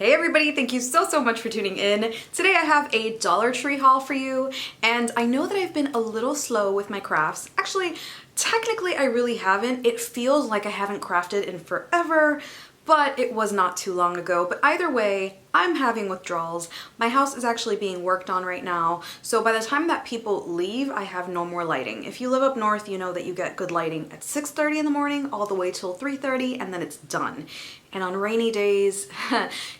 Hey everybody, thank you so much for tuning in. Today I have a Dollar Tree haul for you, and I know that I've been a little slow with my crafts. Actually, technically I really haven't. It feels like I haven't crafted in forever, but it was not too long ago. But either way, I'm having withdrawals. My house is actually being worked on right now, so by the time that people leave, I have no more lighting. If you live up north, you know that you get good lighting at 6:30 in the morning all the way till 3:30, and then it's done. And on rainy days,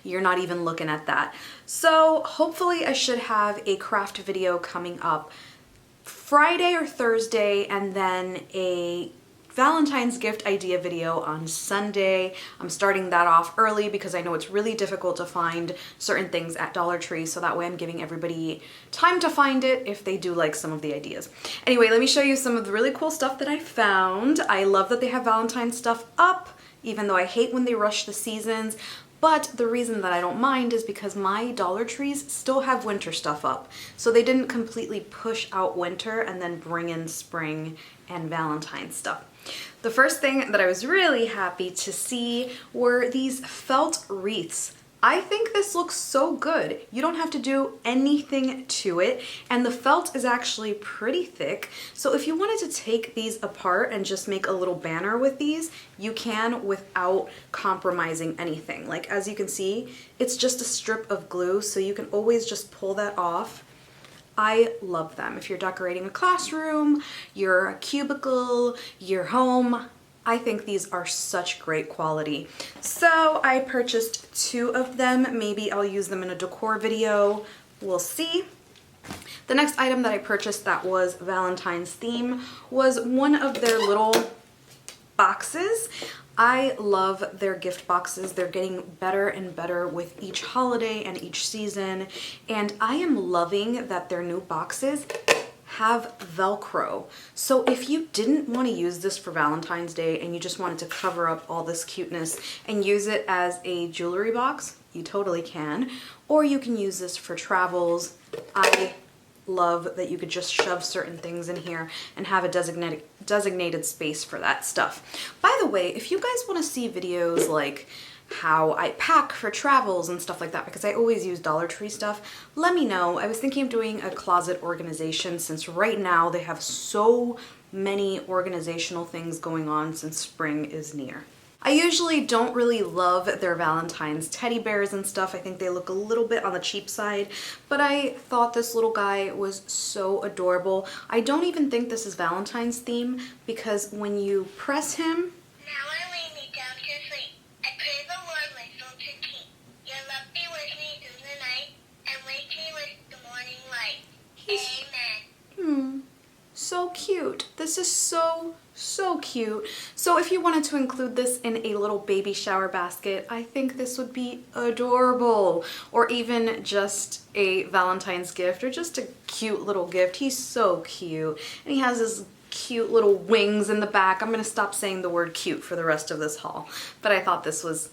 you're not even looking at that. So hopefully I should have a craft video coming up Friday or Thursday, and then a Valentine's gift idea video on Sunday. I'm starting that off early because I know it's really difficult to find certain things at Dollar Tree, so that way I'm giving everybody time to find it if they do like some of the ideas. Anyway, let me show you some of the really cool stuff that I found. I love that they have Valentine's stuff up, even though I hate when they rush the seasons. But the reason that I don't mind is because my Dollar Trees still have winter stuff up. So they didn't completely push out winter and then bring in spring and Valentine's stuff. The first thing that I was really happy to see were these felt wreaths. I think this looks so good. You don't have to do anything to it, and the felt is actually pretty thick. So if you wanted to take these apart and just make a little banner with these, you can without compromising anything. Like, as you can see, it's just a strip of glue, so you can always just pull that off. I love them. If you're decorating a classroom, your cubicle, your home, I think these are such great quality. So I purchased 2 of them. Maybe I'll use them in a decor video. We'll see. The next item that I purchased that was Valentine's theme was one of their little boxes. I love their gift boxes. They're getting better and better with each holiday and each season. And I am loving that their new boxes have Velcro. So if you didn't want to use this for Valentine's Day and you just wanted to cover up all this cuteness and use it as a jewelry box, you totally can. Or you can use this for travels. I love that you could just shove certain things in here and have a designated space for that stuff. By the way, if you guys want to see videos like how I pack for travels and stuff like that, because I always use Dollar Tree stuff, let me know. I was thinking of doing a closet organization since right now they have so many organizational things going on since spring is near. I usually don't really love their Valentine's teddy bears and stuff. I think they look a little bit on the cheap side, but I thought this little guy was so adorable. I don't even think this is Valentine's theme because when you press him, so cute. This is so cute. So if you wanted to include this in a little baby shower basket, I think this would be adorable. Or even just a Valentine's gift or just a cute little gift. He's so cute. And he has his cute little wings in the back. I'm gonna stop saying the word cute for the rest of this haul, but I thought this was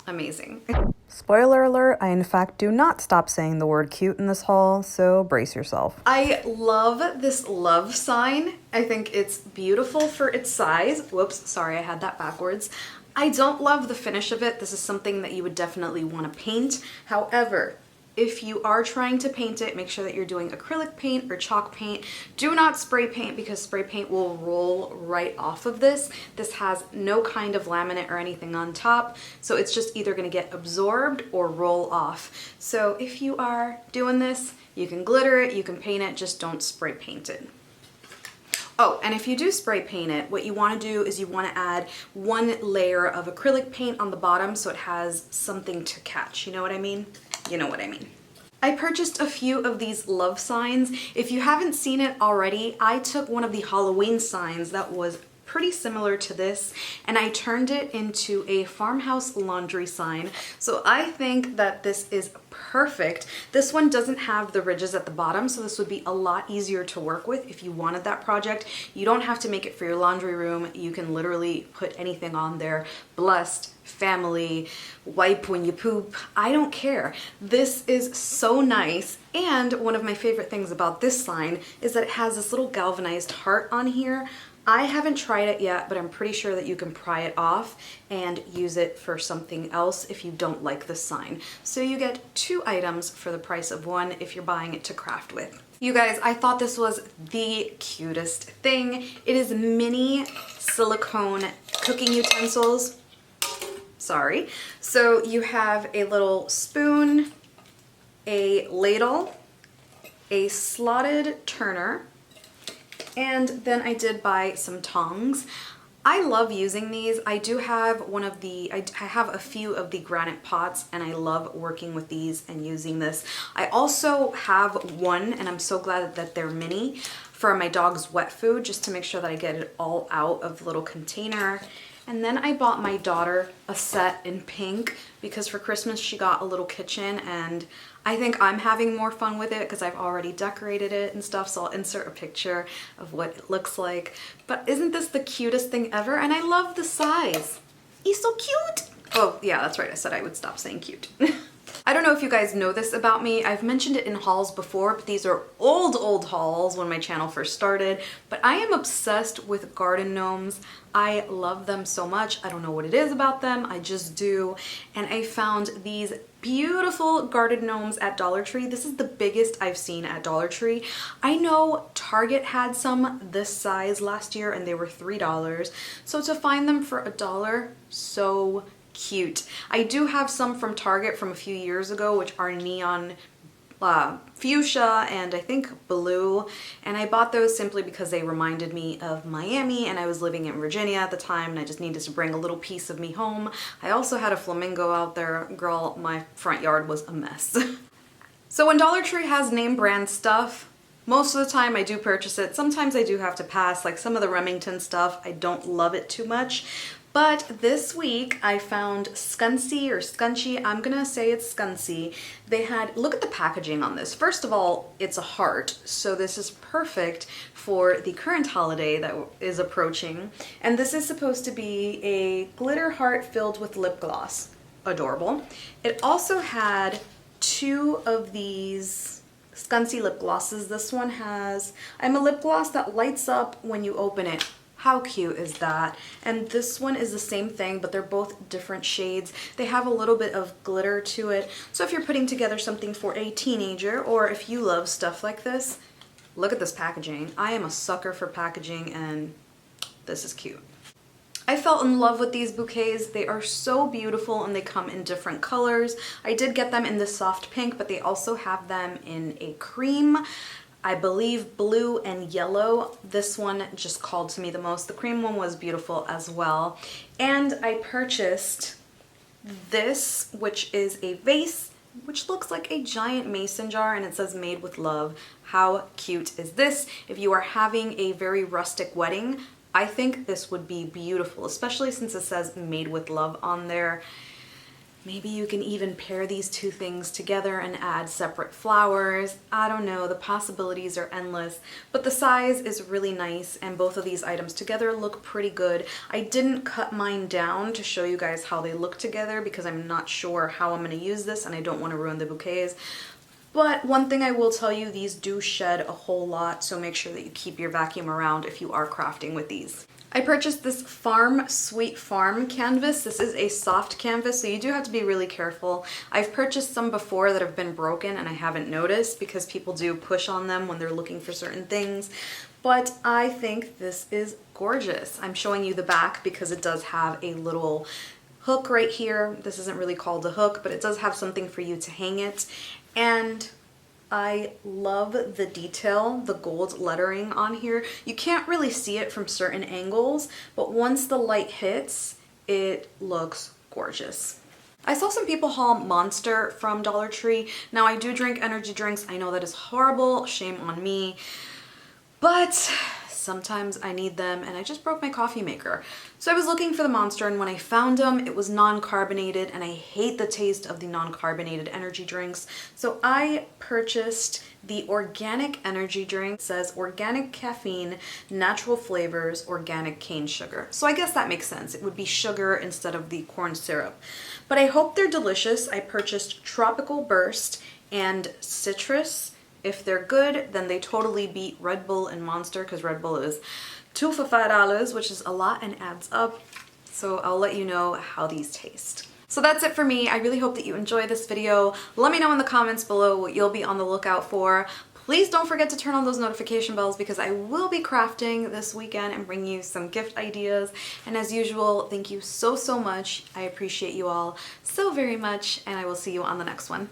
amazing. Spoiler alert, I in fact do not stop saying the word cute in this haul, so brace yourself. I love this love sign. I think it's beautiful for its size. Whoops, sorry, I had that backwards. I don't love the finish of it. This is something that you would definitely want to paint. However, if you are trying to paint it, make sure that you're doing acrylic paint or chalk paint. Do not spray paint because spray paint will roll right off of this. This has no kind of laminate or anything on top, so it's just either going to get absorbed or roll off. So if you are doing this, you can glitter it, you can paint it, just don't spray paint it. Oh, and if you do spray paint it, what you want to do is you want to add 1 layer of acrylic paint on the bottom so it has something to catch. You know what I mean? You know what I mean. I purchased a few of these love signs. If you haven't seen it already, I took one of the Halloween signs that was pretty similar to this and I turned it into a farmhouse laundry sign. So I think that this is perfect. This one doesn't have the ridges at the bottom, so this would be a lot easier to work with if you wanted that project. You don't have to make it for your laundry room. You can literally put anything on there. Blessed, family, wipe when you poop, I don't care. This is so nice. And one of my favorite things about this sign is that it has this little galvanized heart on here. I haven't tried it yet, but I'm pretty sure that you can pry it off and use it for something else if you don't like the sign. So you get 2 items for the price of 1 if you're buying it to craft with. You guys, I thought this was the cutest thing. It is mini silicone cooking utensils. Sorry. So you have a little spoon, a ladle, a slotted turner, and then I did buy some tongs. I love using these. I do have I have a few of the granite pots, and I love working with these and using this. I also have one, and I'm so glad that they're mini, for my dog's wet food, just to make sure that I get it all out of the little container. And then I bought my daughter a set in pink because for Christmas she got a little kitchen, and I think I'm having more fun with it because I've already decorated it and stuff, so I'll insert a picture of what it looks like. But isn't this the cutest thing ever? And I love the size. He's so cute. Oh yeah, that's right, I said I would stop saying cute. I don't know if you guys know this about me. I've mentioned it in hauls before, but these are old hauls when my channel first started. But I am obsessed with garden gnomes. I love them so much. I don't know what it is about them, I just do. And I found these beautiful garden gnomes at Dollar Tree. This is the biggest I've seen at Dollar Tree. I know Target had some this size last year and they were $3. So to find them for $1, so cute. I do have some from Target from a few years ago, which are neon fuchsia and I think blue, and I bought those simply because they reminded me of Miami, and I was living in Virginia at the time and I just needed to bring a little piece of me home. I also had a flamingo out there. Girl, my front yard was a mess. So when Dollar Tree has name brand stuff, most of the time I do purchase it. Sometimes I do have to pass, like some of the Remington stuff, I don't love it too much. But this week I found Scud C or Scunchy, I'm gonna say it's Scud C. They had, look at the packaging on this. First of all, it's a heart, so this is perfect for the current holiday that is approaching. And this is supposed to be a glitter heart filled with lip gloss. Adorable. It also had 2 of these Scud C lip glosses. This one has, I'm a lip gloss that lights up when you open it. How cute is that? And this one is the same thing, but they're both different shades. They have a little bit of glitter to it. So if you're putting together something for a teenager, or if you love stuff like this, look at this packaging. I am a sucker for packaging, and this is cute. I fell in love with these bouquets. They are so beautiful and they come in different colors. I did get them in this soft pink, but they also have them in a cream, I believe blue and yellow. This one just called to me the most. The cream one was beautiful as well. And I purchased this, which is a vase, which looks like a giant mason jar, and it says made with love. How cute is this? If you are having a very rustic wedding, I think this would be beautiful, especially since it says made with love on there. Maybe you can even pair these 2 things together and add separate flowers. I don't know, the possibilities are endless, but the size is really nice and both of these items together look pretty good. I didn't cut mine down to show you guys how they look together because I'm not sure how I'm going to use this and I don't want to ruin the bouquets. But one thing I will tell you, these do shed a whole lot, so make sure that you keep your vacuum around if you are crafting with these. I purchased this Sweet Farm canvas. This is a soft canvas, so you do have to be really careful. I've purchased some before that have been broken and I haven't noticed because people do push on them when they're looking for certain things. But I think this is gorgeous. I'm showing you the back because it does have a little hook right here. This isn't really called a hook, but it does have something for you to hang it. And I love the detail, the gold lettering on here. You can't really see it from certain angles, but once the light hits, it looks gorgeous. I saw some people haul Monster from Dollar Tree. Now I do drink energy drinks. I know that is horrible, shame on me, but sometimes I need them, and I just broke my coffee maker. So I was looking for the Monster, and when I found them, it was non-carbonated, and I hate the taste of the non-carbonated energy drinks. So I purchased the organic energy drink. It says organic caffeine, natural flavors, organic cane sugar. So I guess that makes sense. It would be sugar instead of the corn syrup. But I hope they're delicious. I purchased Tropical Burst and Citrus. If they're good, then they totally beat Red Bull and Monster because Red Bull is two for $5, which is a lot and adds up. So I'll let you know how these taste. So that's it for me. I really hope that you enjoyed this video. Let me know in the comments below what you'll be on the lookout for. Please don't forget to turn on those notification bells because I will be crafting this weekend and bring you some gift ideas. And as usual, thank you so much. I appreciate you all so very much, and I will see you on the next one.